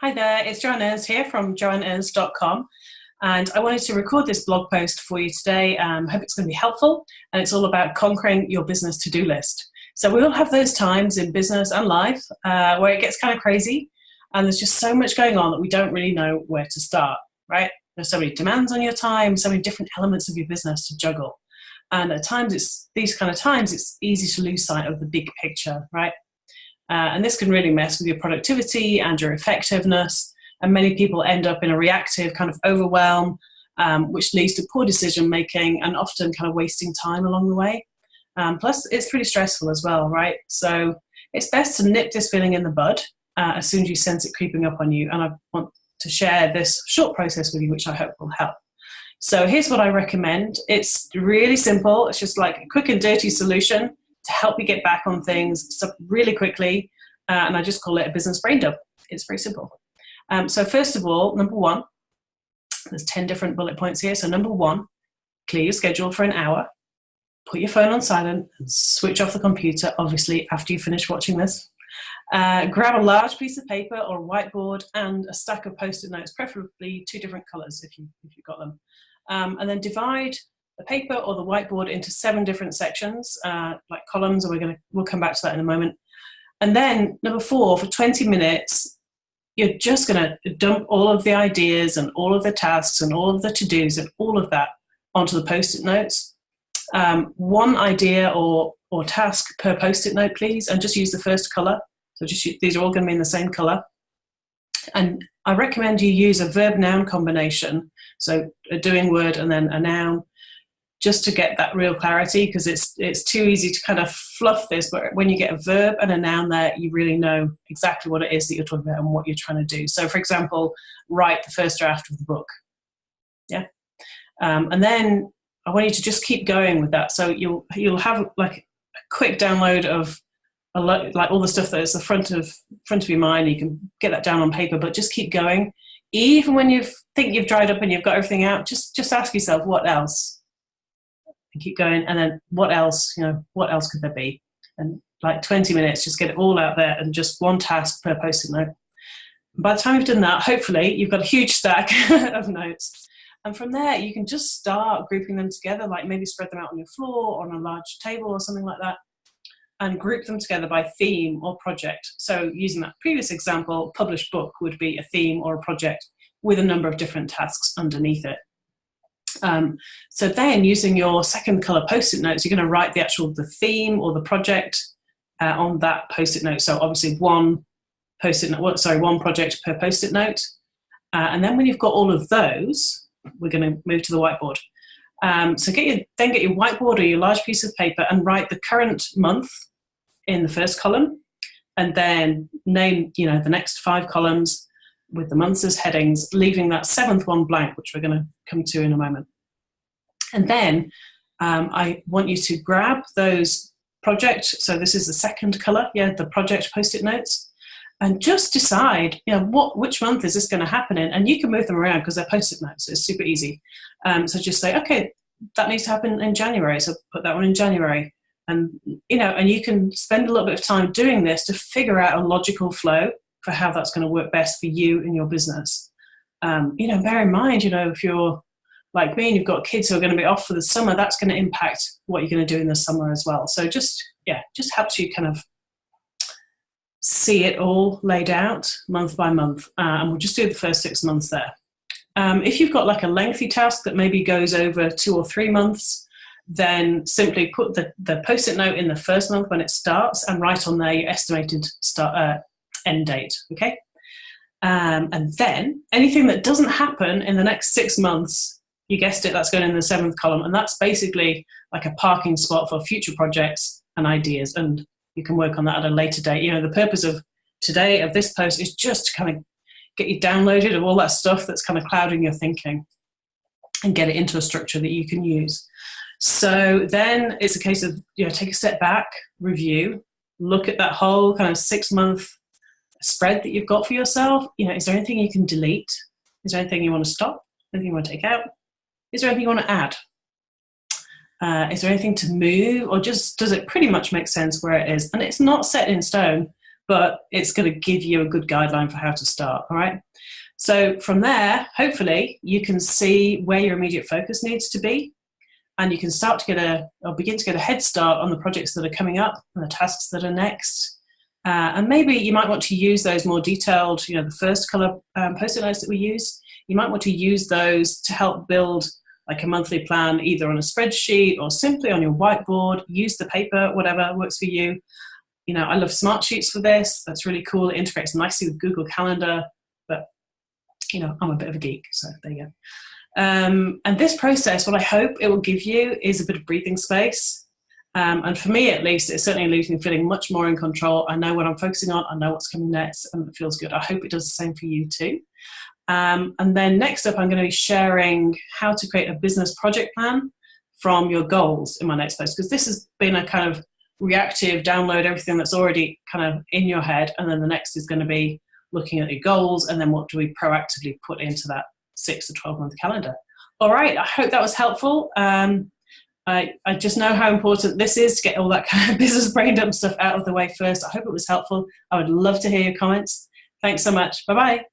Hi there, it's Joanne Ernst here from joanneernst.com, and I wanted to record this blog post for you today. Hope it's going to be helpful, and it's all about conquering your business to-do list. So we all have those times in business and life where it gets kind of crazy, and there's just so much going on that we don't really know where to start, right? There's so many demands on your time, so many different elements of your business to juggle. And at times, it's easy to lose sight of the big picture, right? And this can really mess with your productivity and your effectiveness. And many people end up in a reactive kind of overwhelm, which leads to poor decision making and often kind of wasting time along the way. Plus, it's pretty stressful as well, right? So it's best to nip this feeling in the bud as soon as you sense it creeping up on you. And I want to share this short process with you, which I hope will help. So here's what I recommend. It's really simple. It's just like a quick and dirty solution to help you get back on things really quickly, and I just call it a business brain dump. It's very simple. So first of all, number one, there's 10 different bullet points here. So number one, clear your schedule for an hour, put your phone on silent, and switch off the computer, obviously, after you finish watching this. Grab a large piece of paper or a whiteboard and a stack of Post-it notes, preferably two different colors if you've got them. And then divide the paper or the whiteboard into 7 different sections, like columns, and we'll come back to that in a moment. And then number 4, for 20 minutes, you're just going to dump all of the ideas and all of the tasks and all of the to-dos and all of that onto the Post-it notes. One idea or task per Post-it note, please, and just use the first color. So these are all going to be in the same color. And I recommend you use a verb-noun combination, so a doing word and then a noun, just to get that real clarity, because it's too easy to kind of fluff this, but when you get a verb and a noun there, you really know exactly what it is that you're talking about and what you're trying to do. So for example, write the first draft of the book. Yeah. And then I want you to just keep going with that. So you'll have like a quick download of like all the stuff that is the front of your mind. You can get that down on paper, but just keep going. Even when you think you've dried up and you've got everything out, just ask yourself, what else? And keep going, and then what else could there be? And like 20 minutes, just get it all out there, and just one task per Post-it note. By the time you've done that, hopefully you've got a huge stack of notes, and from there you can just start grouping them together, like maybe spread them out on your floor or on a large table or something like that, and group them together by theme or project. So using that previous example, published book would be a theme or a project with a number of different tasks underneath it. So then, using your second color Post-it notes, you're going to write the theme or the project on that Post-it note. So obviously one project per Post-it note. And then when you've got all of those, we're going to move to the whiteboard. So get your whiteboard or your large piece of paper and write the current month in the first column, and then name the next 5 columns with the months as headings, leaving that 7th one blank, which we're going to come to in a moment. And then I want you to grab those project, so this is the second color, the project Post-it notes, and just decide, which month is this going to happen in, and you can move them around because they're Post-it notes. It's super easy. So just say, okay, that needs to happen in January, so put that one in January. And and you can spend a little bit of time doing this to figure out a logical flow for how that's going to work best for you and your business. Bear in mind, if you're like me and you've got kids who are going to be off for the summer, that's going to impact what you're going to do in the summer as well. So just helps you kind of see it all laid out month by month. And we'll just do the first 6 months there. If you've got like a lengthy task that maybe goes over 2 or 3 months, then simply put the Post-it note in the first month when it starts and write on there your estimated end date, okay? And then anything that doesn't happen in the next 6 months, you guessed it, that's going in the 7th column, and that's basically like a parking spot for future projects and ideas, and you can work on that at a later date. The purpose of today, of this post, is just to kind of get you downloaded of all that stuff that's kind of clouding your thinking and get it into a structure that you can use. So then it's a case of, take a step back, review, look at that whole kind of 6-month spread that you've got for yourself. Is there anything you can delete? Is there anything you want to stop? Anything you want to take out? Is there anything you want to add? Is there anything to move, or just does it pretty much make sense where it is? And it's not set in stone. but it's going to give you a good guideline for how to start. All right. So from there, hopefully you can see where your immediate focus needs to be, and you can start to begin to get a head start on the projects that are coming up and the tasks that are next. And maybe you might want to use those more detailed, the first color post-it notes that we use. You might want to use those to help build like a monthly plan, either on a spreadsheet or simply on your whiteboard. Use the paper, whatever works for you. I love smart sheets for this. That's really cool. It integrates nicely with Google Calendar, but I'm a bit of a geek, so there you go. And this process, what I hope it will give you is a bit of breathing space. And for me, at least, it certainly leaves me feeling much more in control. I know what I'm focusing on. I know what's coming next, and it feels good. I hope it does the same for you too. And then next up, I'm going to be sharing how to create a business project plan from your goals in my next post, because this has been a kind of reactive download, everything that's already kind of in your head. And then the next is going to be looking at your goals, and then what do we proactively put into that 6 to 12 month calendar. All right, I hope that was helpful. I just know how important this is to get all that kind of business brain dump stuff out of the way first. I hope it was helpful. I would love to hear your comments. Thanks so much. Bye-bye.